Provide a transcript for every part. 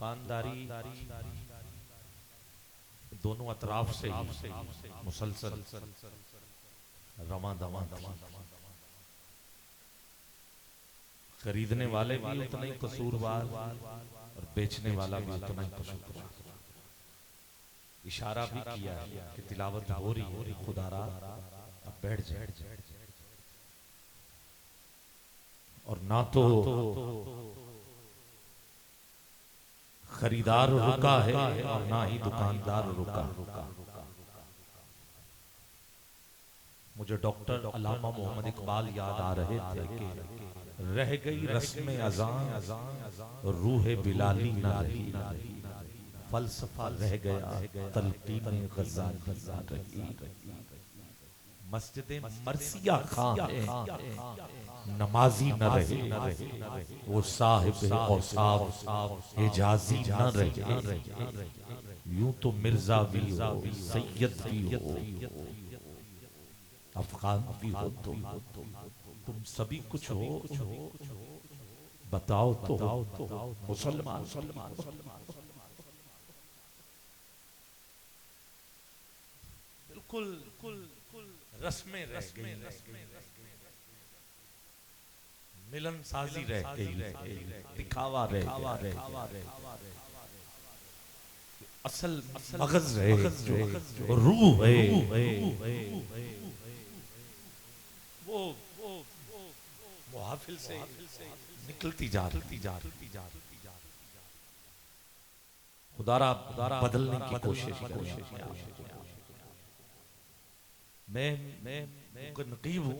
दुकानदारी दोनों अतराफ से मुसलसल रमा दमा थी। खरीदने वाले भी उतना ही कसूरवार और बेचने वाला भी उतना ही कसूरवार। इशारा भी किया है कि तिलावत हो रही है, खुदारा अब बैठ जाए। और ना तो खरीदार रुका है और ना ही दुकानदार रुका। मुझे डॉक्टर अल्लामा मोहम्मद इकबाल याद आ रहे थे कि रह गई रस्म अज़ान रूह बिलाली ना रही, फलसफा रह गया तलकीन ग़ज़ाली ना रही। मस्जिद मरसिया खां है नमाजी न रहे, वो साहिब औसाफ हिजाजी न रहे। यूं तो मिर्जा भी हो, सैयद भी हो, अफगान भी हो, तुम सभी कुछ हो, बताओ तो मुसलमान। बिल्कुल रस्में रह गई, मिलन साजी रह गई, दिखावा रह गया, असल मगज रहे, रूह है वो मुहाफिल से निकलती जा रही। खुदारा बदलने की कोशिश। मैं नकीब हूँ,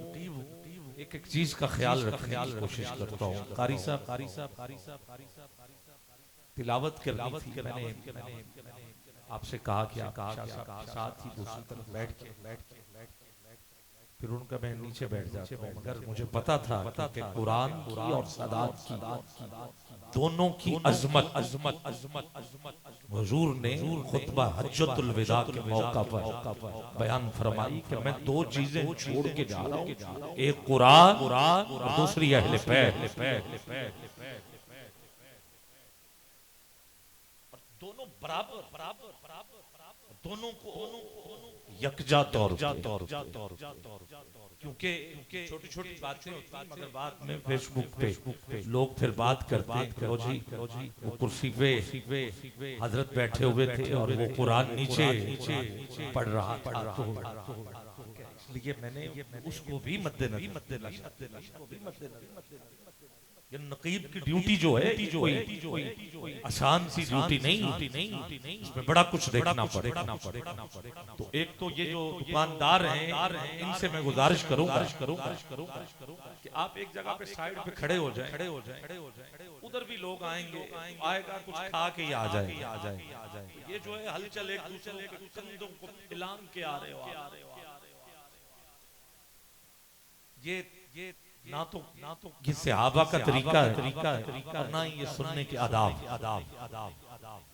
एक एक चीज का ख्याल रखने की कोशिश करता हूँ। कारी साहब तिलावत कर रही थी, मैंने आपसे कहा कि आप साथ ही दूसरी तरफ बैठ के, फिर उनका मैं नीचे बैठ जाता हूँ। मगर मुझे पता था कि कुरान की और सदात की दोनों की अजमत हुजूर ने खुतबा हज्जतुल विदा के मौका पर बयान फरमाई कि मैं दो चीजें छोड़ के जा रहा हूँ, एक कुरान और दूसरी अहले पैर। दोनों बराबर दोनों को यकजा तौर क्योंकि छोटी छोटी बातें होती हैं, मगर बाद में फेसबुक पे लोग फिर बात करते हैं कि जी वो कुर्सी पे हजरत बैठे हुए थे और वो कुरान नीचे पढ़ रहा था। इसलिए मैंने उसको भी मद्देनजर ये नकीब की ड्यूटी जो है कोई आसान सी ड्यूटी नहीं, इसमें बड़ा कुछ देखना पड़ेगा। तो एक तो ये जो दुकानदार हैं इनसे मैं गुजारिश करूंगा कि आप एक जगह पे साइड पे खड़े हो जाएं, उधर भी लोग आएंगे, आएगा कुछ खा के ही आ जाए। ये जो है हलचल एक दूसरे के कंधों को हिलान के आ रहे हो, ये ना तो ये सहाबा का तरीका है और ना ही ये सुनने के आदाब।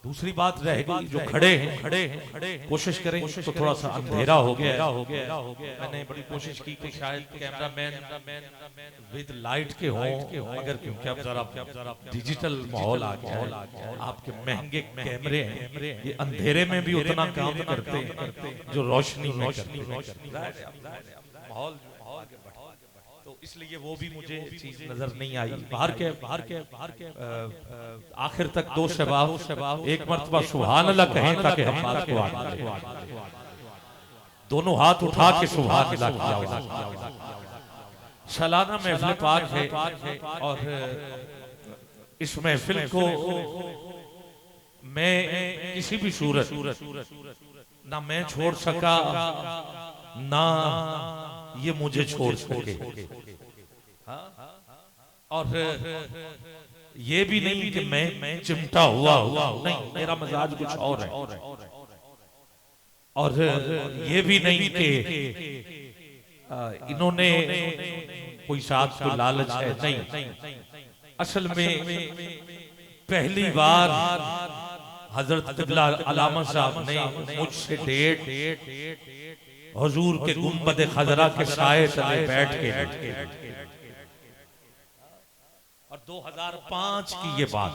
दूसरी बात रह गई जो खड़े हैं कोशिश करें तो थोड़ा सा अंधेरा हो गया। मैंने बड़ी कोशिश की कि शायद कैमरामैन विद लाइट के हों, मगर क्योंकि अब जरा डिजिटल माहौल आ गया है, आपके महंगे कैमरे हैं, ये अंधेरे में भी उतना काम करते हैं जो रोशनी में करते। माहौल तो इसलिए वो भी मुझे चीज नजर नहीं आई। बाहर के आखिर तक दो शबाब एक मर्तबा सुभान अल्लाह कहें ताकि हम बात को आगे दोनों हाथ उठा के सुभान अल्लाह किया। सालाना महफिल पाक है और इस महफिल को मैं किसी भी सूरत ना मैं छोड़ सका ना ये मुझे छोड़ सके, और ये भी नहीं कि मैं चिमटा हुआ नहीं, मेरा मजाज कुछ और है। और ये भी नहीं कि इन्होंने कोई साथ को लालच है, नहीं। असल में पहली बार हजरत क़िबला अल्लामा साहब ने मुझसे डेट हुजूर के गुंबद खजरा के साए तले बैठ के और 2005 की ये बात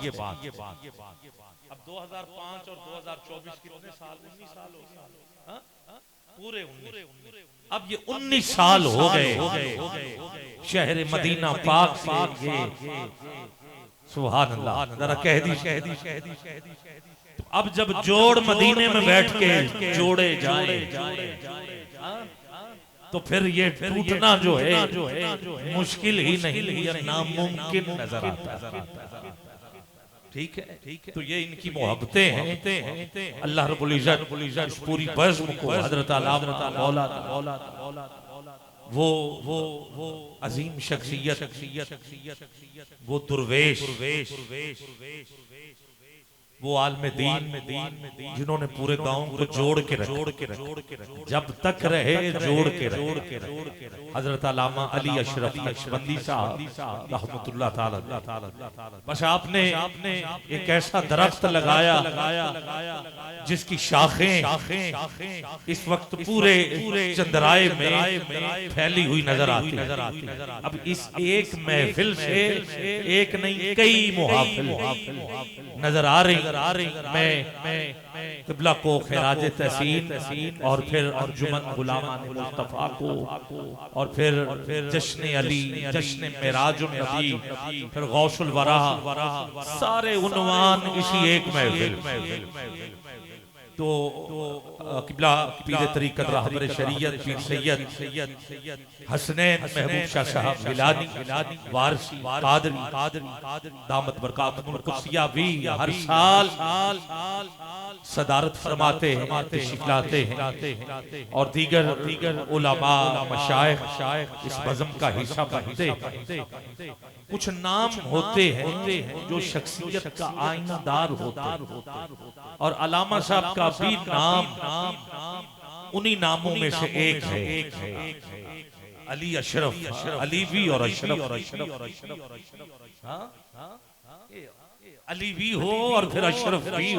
अब 2005 और 2024 कितने साल 19 साल हो गए पूरे 19 अब ये 19 साल हो गए शहर मदीना पाक से सुभान अल्लाह जरा कह दी तो अब जब जोड़ मदीने में बैठ के जोड़े जाए तो फिर ये टूटना जो है मुश्किल ही नहीं या नामुमकिन नजर आता है। ठीक है तो ये इनकी मोहब्बतें हैं अल्लाह रब्बुल इज्जत पूरी बज़्म को हज़रत वो अजीम शख्सियत वो दुर्वेश वो आलम दीन जिन्होंने पूरे गांव को जोड़ के रखा जब तक रहे जोड़ के हजरत अल्लामा अली अशरफ नक्शबंदी साहब रहमतुल्लाह ताला बस आपने एक ऐसा दरख्त लगाया जिसकी शाखें इस वक्त पूरे चंद्राए में फैली हुई नजर आती अब इस एक महफिल से एक नहीं कई मुहाफिल नजर आ रही मैं क़िबला को खिराज तहसीन और फिर अंजुमन गुलामान मुस्तफा को और फिर जश्न अली जश्न मेराजुन नबी फिर गौसुल वरा सारे उन्वान इसी एक महफिल तो क़िबला पीर तरीक़त रहबर शरीयत पीर सैयद हसनैन महबूब शाह साहब गिलानी वारसी कादरी दामत बरकातुहुल कुद्सिया भी हर साल सदारत फरमाते हैं तशरीफ़ लाते हैं और दीगर उलमा मशाइख इस बज़्म का हिस्सा बनते कुछ नाम होते हैं जो शख्सियत का आईनादार होता और अल्लामा साहब का भी नाम उन्हीं नामों में से एक है अली अशरफ अली भी और अशरफ अली भी हो और फिर अशरफ भी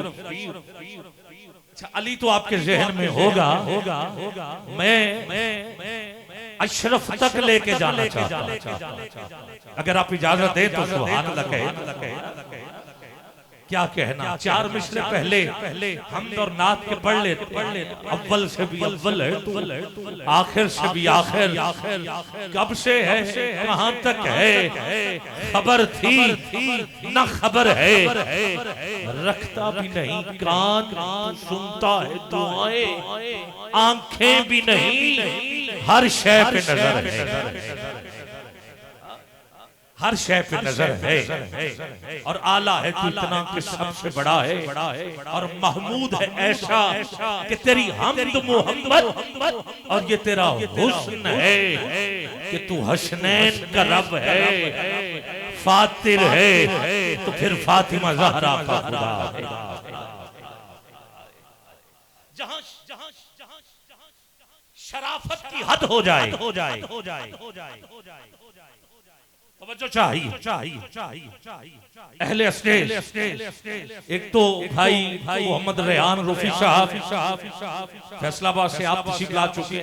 अच्छा अली तो आपके जहन में होगा मैं अशरफ तक लेके जाना चाहता हूं अगर आप इजाजत दें तो सुभान अल्लाह कहे क्या कहना चार मिसरे पहले हमद और नात के पढ़ ले अव्वल से भी अव्वल है तू आखिर से भी आखिर कब से है कहां तक है खबर थी न खबर है रखता भी नहीं कान सुनता है दुआएं आंखें भी नहीं हर शय पे नजर है हर शय पे नजर है और आला है तू इतना कि सबसे बड़ा है और महमूद है ऐसा कि तेरी हमद मोहम्मद और ये तेरा हुस्न है कि तू हसनैन का रब है फातिर है तो फिर फातिमा ज़हरा का खुदा है जहां शराफत की हद हो जाए चाहिए अहले स्टेज एक तो भाई मोहम्मद रेहान रूफी साहब फैसलाबाद से आप तशरीफ ला चुके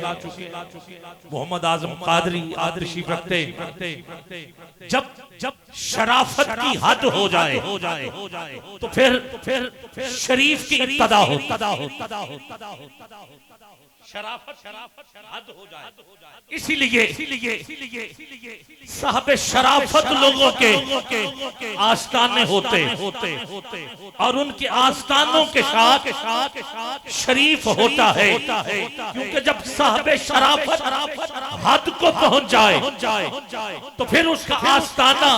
मोहम्मद आजम कादरी आप तशरीफ रखते जब शराफत की हद हो जाए तो फिर शरीफ की इब्तिदा हो शराफत हद हो जाए इसीलिए साहब शराफत लोगों के आस्ताने होते और उनके आस्तानों के साथ शरीफ होता है क्योंकि जब साहब शराफत हद को पहुंच जाए तो फिर उसका आस्ताना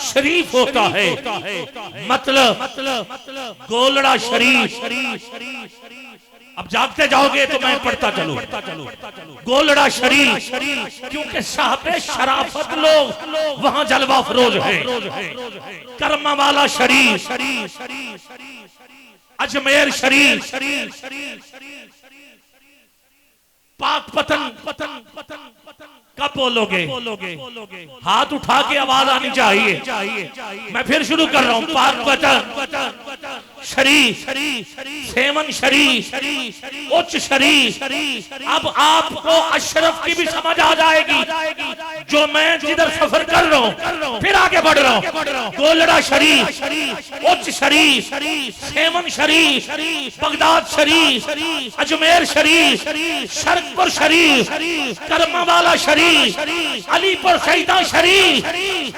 शरीफ होता है मतलब गोलड़ा शरीफ अब जागते जाओगे तो मैं पढ़ता चलूं गोलड़ा शरीफ क्योंकि साहब शराफत लोग वहां जलवा फरोज है कर्मा वाला शरीफ अजमेर शरीफ पाक पतन कब बोलोगे हाथ उठा के आवाज आनी चाहिए मैं फिर शुरू कर रहा हूं पाक पतन शरीफ, सेवन शरीफ, उच्च शरीफ। अब आपको अशरफ की भी समझ आ जाएगी। जो मैं जिधर सफर कर रहा हूँ, फिर आगे बढ़ रहा हूँ। गोलड़ा शरीफ, उच्च शरीफ, सेवन शरीफ, बगदाद शरीफ, अजमेर शरीफ, शरकपुर शरीफ, करमावाला शरीफ, अलीपुर सईदा शरीफ।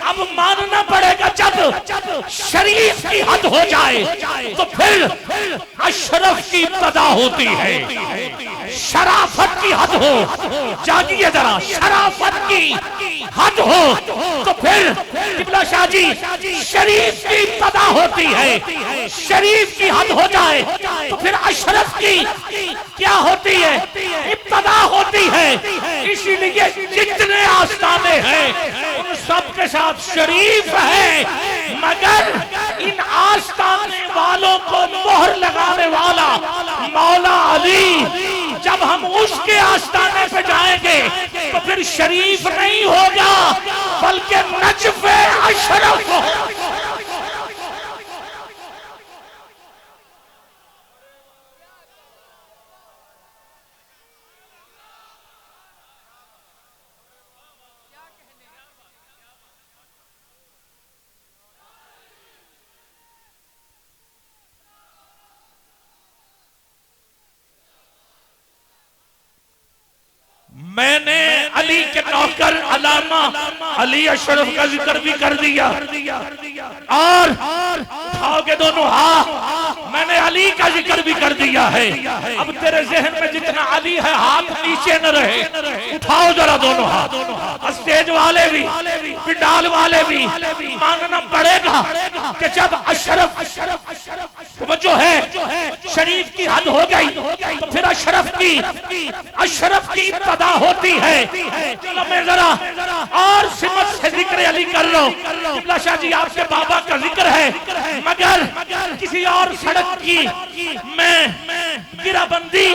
अब मानना पड़ेगा जब शरीफ की हद हो जाए तो फिर अशरफ की इब्तदा होती है। शराफत की हद हो, जागिए जरा, शराफत की हद हो तो फिर किबला शाह जी शरीफ की इब्तदा होती है। शरीफ की हद हो जाए तो फिर अशरफ की क्या होती है? इब्तदा होती है। इसीलिए जितने आस्ताने हैं उन सब के साथ शरीफ है, मगर इन आस्ताने वालों को मोहर लगाने वाला मौला अली, जब हम उसके आस्ताने पे जाएंगे तो फिर शरीफ नहीं होगा बल्कि नजफ़े अशरफ होगा। मैंने अली के नौकर अलामा अली अशरफ का जिक्र भी कर दिया और उठाओगे दोनों हाथ, मैंने अली का जिक्र भी कर दिया है। अब तेरे जहन में जितना अली है हाथ नीचे न रहे, उठाओ जरा दोनों हाथ। स्टेज वाले भी, पिंडाल वाले भी, मानना पड़ेगा कि जब अशरफ जो है शरीफ की हद हो गई तो फिर अशरफ की इब्तदा होती है। चलो मैं जरा और सिमत से जिक्र अली कर रहा हूँ। किबला शाह जी आपके बाबा का जिक्र है, मगर किसी और सड़क की मैं गिराबंदी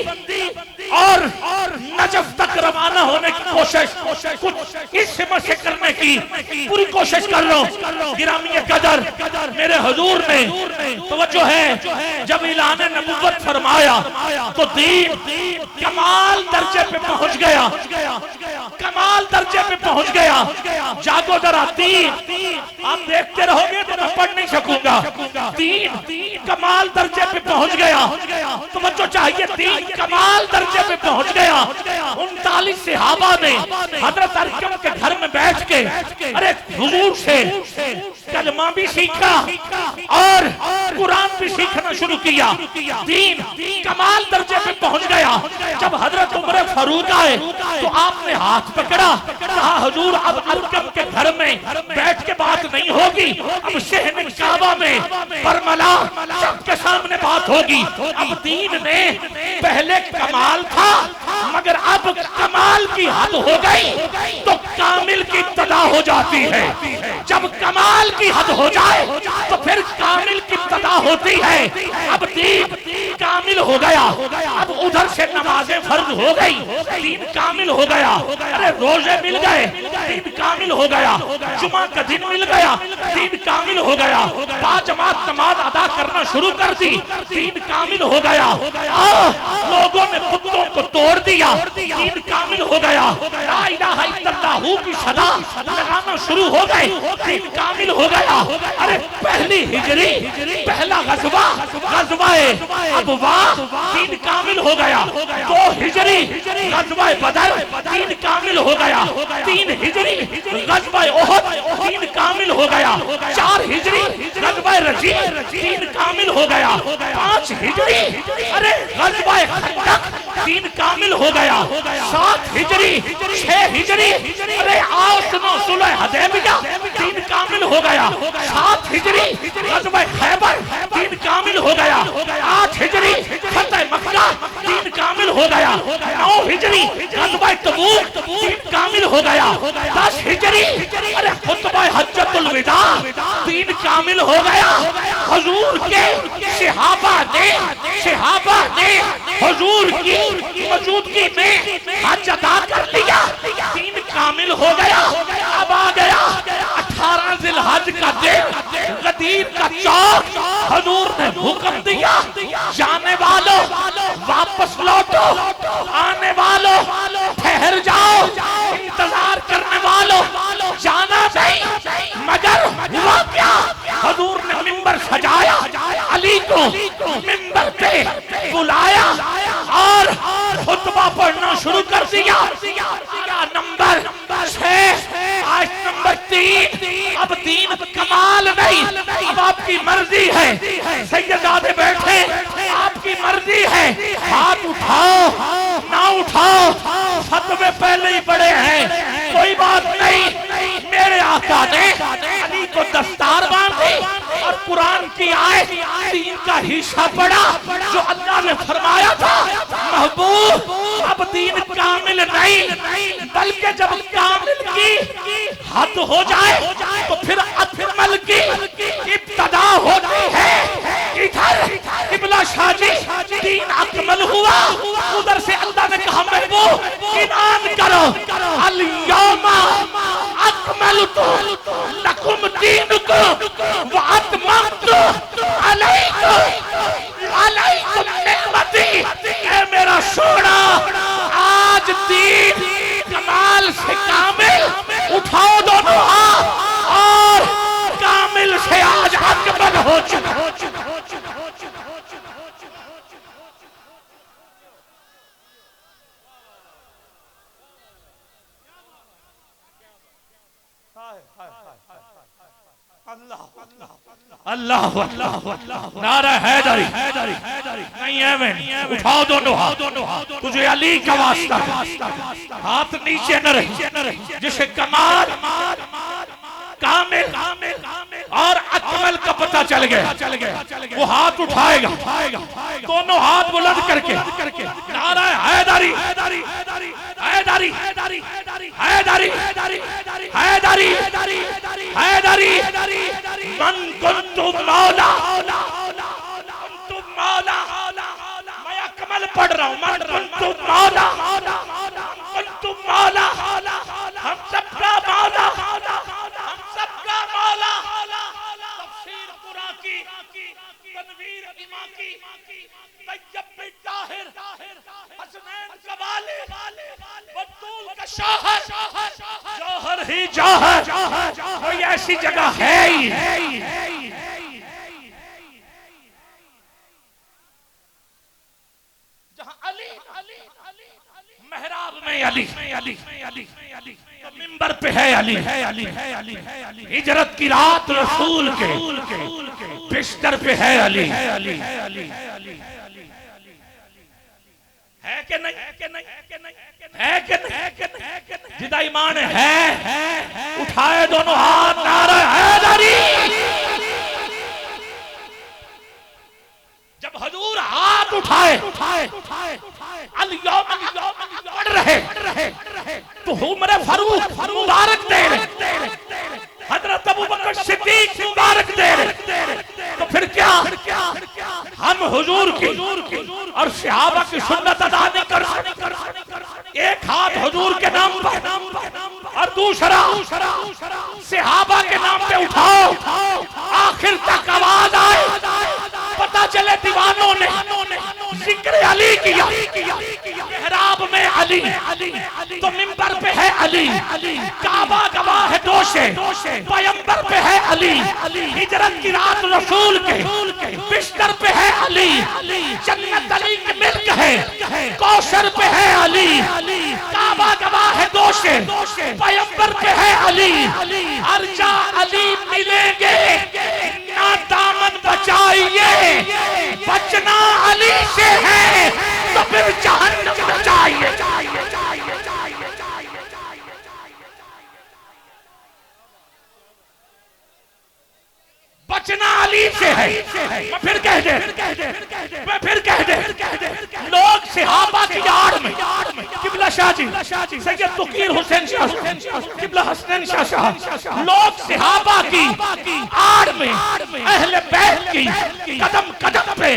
और नजफ तक रवाना होने की कोशिश कुछ इस सिमत से करने की पूरी कोशिश कर रहा हूँ। गिरामी कदर मेरे हुजूर ने तवज्जो है, जब ऐलान नबुव्वत फरमाया तो दीन कमाल दर्जे पे पहुंच गया, कमाल दर्जे पे पहुंच गया। जागो जरा, दीन आप देखते रहोगे तो मैं पढ़ नहीं सकूंगा। दीन कमाल दर्जे पे पहुंच गया, तवज्जो चाहिए, दीन कमाल दर्जे पे पहुंच गया। 39 सहाबा ने हजरत अरकम के घर में बैठ के अरे हुजूर से कलमा भी सीखा और कुरान भी सीखना शुरू किया। दीन कमाल दर्जे पे पहुंच गया। जब हजरत उमर फारूक आए तो आपने हाथ पकड़ा, कहा हुजूर अब अरकम के घर में बैठ के बात नहीं होगी, अब शहन काबा में बरमला सबके सामने बात होगी। अब दीन ने पहले कमाल था मगर अब कमाल की हद हो गई तो कामिल की इब्तदा हो जाती है। जब कमाल की हद हो जाए तो फिर कामिल की इब्तदा होती है। अब दीन कामिल हो गया, अब उधर से नमाजें फर्ज हो गई, दीन कामिल हो गया। अरे रोजे मिल गए, दीन कामिल हो गया। जुमा का दिन मिल गया, दीन कामिल हो गया। पांच जमात नमाज अदा करना शुरू कर दी, दीन कामिल हो गया। लोगों ने कुत्तों को तोड़ दिया, दीन कामिल हो गया। ला इलाहा इल्लल्लाह की सदा लगाना शुरू हो गए, दीन कामिल हो गया। अरे पहली हिजरी पहला गज़वाए अबवा दीन कामिल हो गया। 2 हिजरी गज़वाए बदर दीन कामिल हो गया। 3 हिजरी गज़वाए ओहद दीन कामिल हो गया। 4 हिजरी गज़वाए रजी दीन कामिल हो गया। 5 हिजरी अरे गज़वाए खंदक दीन कामिल हो गया। 7 हिजरी 6 हिजरी अरे आओ सुनो सुलह हदैबिया दीन कामिल हो गया। 7 हिजरी गज़वाए खैबर दीन कामिल हो गया। 8 हिजरी फतह मक्का दीन कामिल हो गया। 9 हिजरी गज़वाए तबूक दीन कामिल हो गया। 10 हिजरी अरे खुतबा हज्जतुल विदा दीन कामिल हो गया। हुजूर के सहाबा ने हुजूर की मौजूदगी में हज अदा कर लिया, दीन कामिल हो गया। अब आ गया 18 जिलहज का दिन, गदीर का चौक, हुजूर ने हुक्म दिया, जाने वालों वापस लौटो, आने वालों ठहर जाओ, इंतजार करने वालों जाना नहीं। मगर हुआ क्या, हुजूर ने मिंबर सजाया, अली को मिंबर पे बुलाया और खुतबा पढ़ना शुरू कर दिया। नंबर 6, आज नंबर 3। अब दीन कमाल नहीं, अब आपकी मर्जी है। सैयदादे बैठे, आपकी मर्जी है, हाथ उठाओ ना उठाओ, फतवे पहले ही बड़े हैं, कोई बात नहीं। मेरे आका ने अली को दस्तार बांधी और कुरान की आयत 3 का हिस्सा पढ़ा जो अल्लाह ने फरमाया था, महबूब अब दीन कामिल नहीं, बल्कि जब कामिल की हद हो जाए तो फिर अकमल की इब्तदा होती है। इधर किबला शाजी दीन अकमल हुआ, उधर से अल्लाह ने कहा महबूब ईमान करो, अल यौमा अकमलतु लकुम दीनुकुम व अतममतु अलैकुम निअमती। ऐ मेरा सोना, आज दीन कमाल से कामिल, उठाओ दोनों हाथ, और कामिल से आज अकमल हो चुका। अल्लाह अल्लाह नारा हैदरी नहीं है मैं, उठाओ दोनों हाथ, तुझे अली का वास्ता, हाथ नीचे न रहे। जिसे कमाल कामिल और अकमल का पता चल गया वो हाथ उठाएगा, दोनों हाथ बुलंद करके नारा हैदरी हैदरी हैदरी हैदरी हैदरी हैदरी मन कुन्तु मौला कुन्तु मौला। मैं अकमल पढ़ रहा हूँ, मन कुन्तु मौला कुन्तु मौला, हम सबका मौला, हम सबका मौला। तफसीर कुरान की, तनवीर इमाम की, तैयब बिन ताहिर, हसनैन का वालिद, बतूल का शौहर, जौहर ही जौहर, कोई ऐसी जगह है ही जहां अली मेहराब में अली तो मिंबर पे है अली। हिजरत की रात रसूल के बिस्तर पे है अली। है कि नहीं, है कि नहीं? जिदा ईमान है उठाए दोनों हाथ, नारा हैदरी। जब हुजूर हाथ उठाए अल यौम पढ़ रहे तो उमर फारूक मुबारक दे रहे, हजरत अबू बकर सिद्दीक मुबारक दे रहे। तो फिर क्या हम हुजूर की और सहाबा की सुन्नत अदा नहीं कर सकते? एक हाथ हुजूर के नाम पर और दूसरा सहाबा के नाम पे उठाओ, आखिर तक आवाज आए, पता चले दीवानों ने जिक्र अली किया। मेहराब में अली तो मिंबर पे है अली, काबा गवाह है दोषे, पैगंबर पे है अली, हिजरत की रात रसूल के बिस्तर पे है अली, जन्नत अली की मिल्क है, कौसर पे है अली, काबा गवाह है दोषे, पैगंबर पे है अली। अर्जा अली मिलेंगे ना दामन बचाइए, बचना अली से है तो फिर जहन्नम में जाइए। बचना अली से है। मैं फिर कह दे लोग सहाबा की आड़ में किबला शाजी सैयद तकीर हुसैन शाह किबला हसनैन शाह लोग सहाबा की आड़ में अहले बैत की कदम कदम पे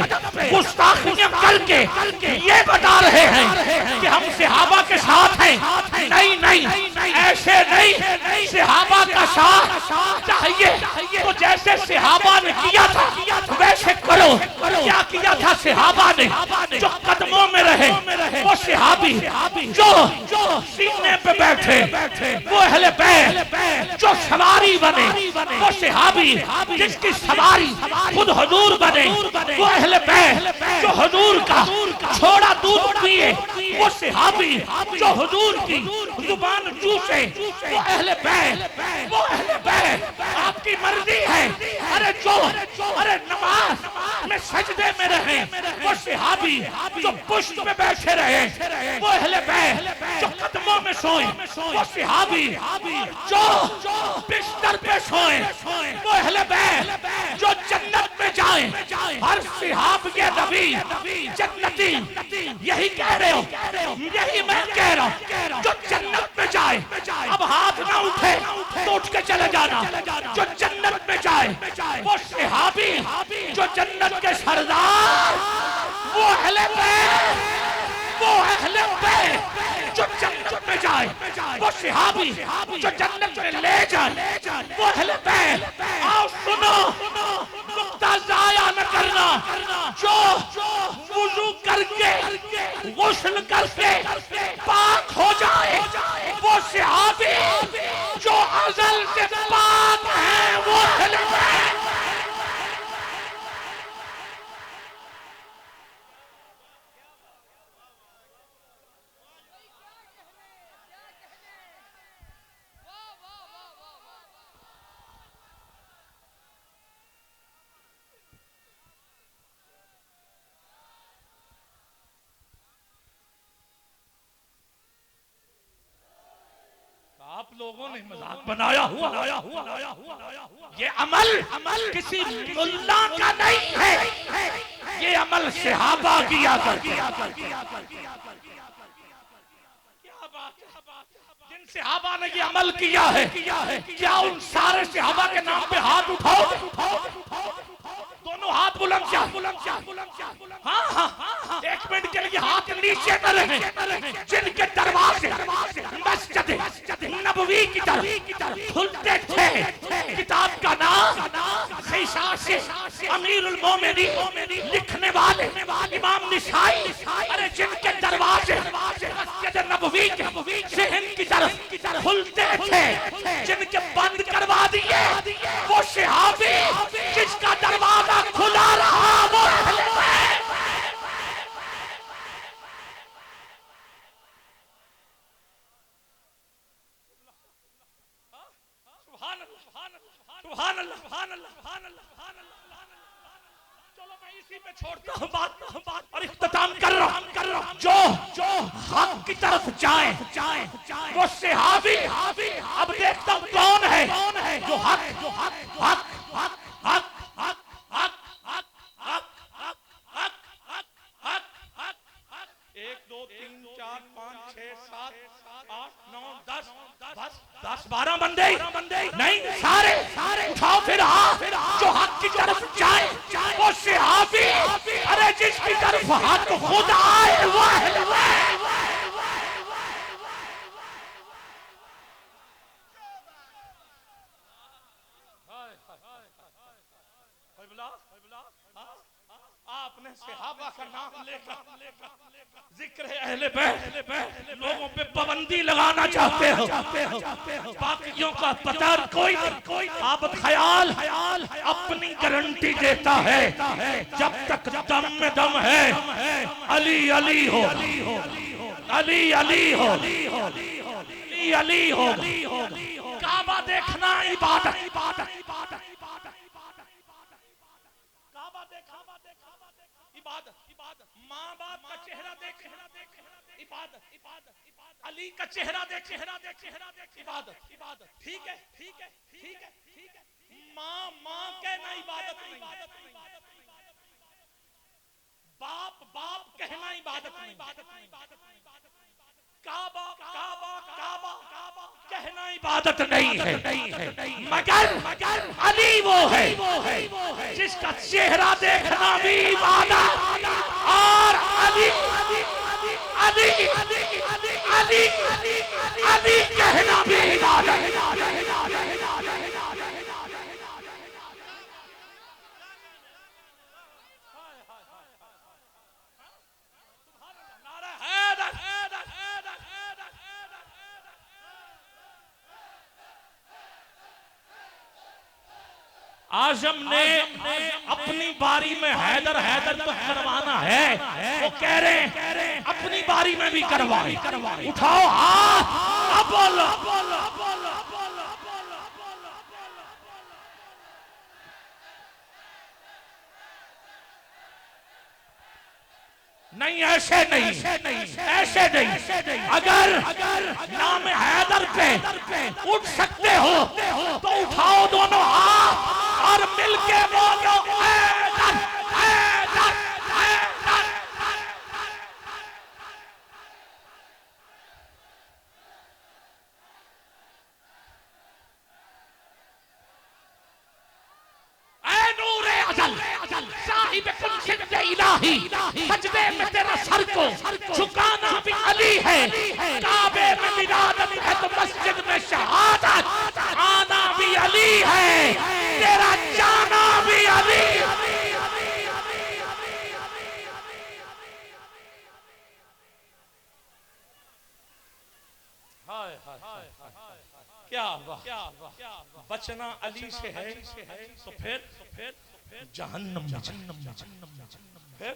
गुस्ताखियां करके ये बता रहे हैं कि हम सहाबा के साथ हैं। नहीं, ऐसे नहीं, सहाबा का साथ चाहिए तो जैसे सहाबा ने किया था वैसे करो। क्या किया था सहाबा ने? जो कदमों में रहे वो सहाबी, जो सीने पे बैठे वो अहले बैत, जो सवारी बने वो सहाबी, जिसकी सवारी खुद हुजूर बने वो अहले बैत, जो हुजूर का छोड़ा दूध पिए वो सहाबी, जो हुजूर की जुबान चूसे वो अहले बैत, वो अहले बैत। आपकी मर्जी है। अरे अरे नमाज में सजदे में रहे वो सहाबी, जो पुष्ट में बैठे रहे वो अहले बैत, जो कदमों में सोए वो सहाबी, जो बिस्तर पे सोए वो अहले बैत, जो जन्नत में जाए हर सहाब के नबी जन्नती। यही कह रहे हो, यही मैं कह रहा हूँ। जो जन्नत में जाए, अब हाथ ना उठे तो उठ के चले जाना। जो जन्नत में जाए वो सहाबी, जो जन्नत के सरदार वो अहले बैत, वो अहले बैत, जो जन्नत में जाए वो सहाबी, जो जन्नत में ले जाए वो अहले बैत। आओ सुनो, नुक्ता जाया न करना। जो वुजू करके गुस्ल करके पाक हो जाए वो सहाबी, जो अज़ल से पाक है वो अहले बैत। आप लोगों ने मजाक बनाया हुआ ये अमल किसी मुल्ला का नहीं है, ये अमल सहाबा किया करते। क्या बात है? जिन सहाबा ने ये अमल किया है, क्या उन सारे सहाबा के नाम पे हाथ उठाओ? दोनों हाथ बुलंद क्या? हाँ, एक मिनट के लिए हाथ नीचे न रहे। जिनके दरवाजे मस्जिद नबवी की तरफ खुलते थे, किताब का नाम अमीरुल मोमिनीन लिखने वाले इमाम निसाई। अरे जिनके दरवाजे मस्जिद नबवी के शहन की तरफ खुलते थे, जिनके बंद करवा दिए वो सहाबी, जिसका दरवाजा खुला रहा वो अहले बैत। सुभान अल्लाह। चलो मैं इसी पे छोड़ता हूँ बात और इख्तिताम कर रहा हूँ। जो हक की तरफ जाए वो सहाबी। अब देखता हूँ कौन है जो हक 1 2 3 4 5 6 7 8 9 10 12 बंदे नहीं, सारे उठाओ फिर हाथ। जो हक की तरफ जाए वो सहाबी। अरे जिसकी तरफ हाथ खुद आए वो अहले बैत। आपने सहाबा का नाम लेकर जिक्र अहले बैत लोगों पे पाबंदी लगाना चाहते हो। बाकियों का पता कोई आबद ख्याल अपनी गारंटी देता है जब तक दम में दम है। अली अली हो, अली अली हो, अली हो। काबा देखना इबादत, इबादत। माँ बाप का चेहरा देख इबादत, अली का चेहरा देख इबादत। ठीक है। माँ कहना इबादत नहीं, बाप कहना इबादत नहीं, काबा कहना इबादत नहीं है। मगर अली वो है जिसका चेहरा देखना भी इबादत। और अली अली अली कहना भी इबादत। आजम ने अपनी बारी में हैदर हैदर तो करवाना है, वो कह रहे हैं अपनी बारी में भी करवाए। उठाओ हाथ, अब बोलो। नहीं ऐसे नहीं, ऐसे नहीं। अगर नाम हैदर पे उठ सकते हो तो उठाओ दोनों हाथ और मिलके बोलो हैदर हैदर हैदर। ऐ नूरे अजल साहिब कुल सिद्दे इलाही, सजदे में तेरा सर को झुकाना भी अली है। काबे में विरादत है तो मस्जिद में शहादत, आना भी अली है, तेरा जाना भी अली। क्या बचना अली से है तो फिर जहन्नम में, फिर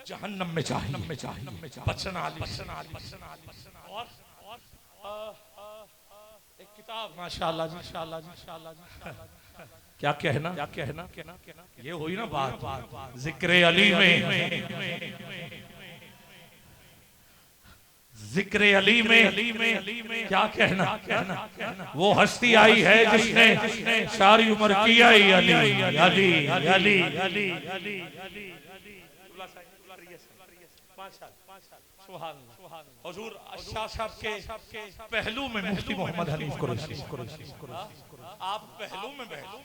जहन्नम में चाहिए बचना अली। और एक किताब माशाअल्लाह जी, क्या कहना ये हुई ना बात जिक्र अली में, जिक्र अली में क्या कहना। वो हस्ती आई है जिसने सारी उम्र किया ही अली अली अली अली अली। 5 साल हुजूर शाह साहब के पहलू में मुफ्ती मोहम्मद हनीफ कुरैशी, आप पहलू में बैठो।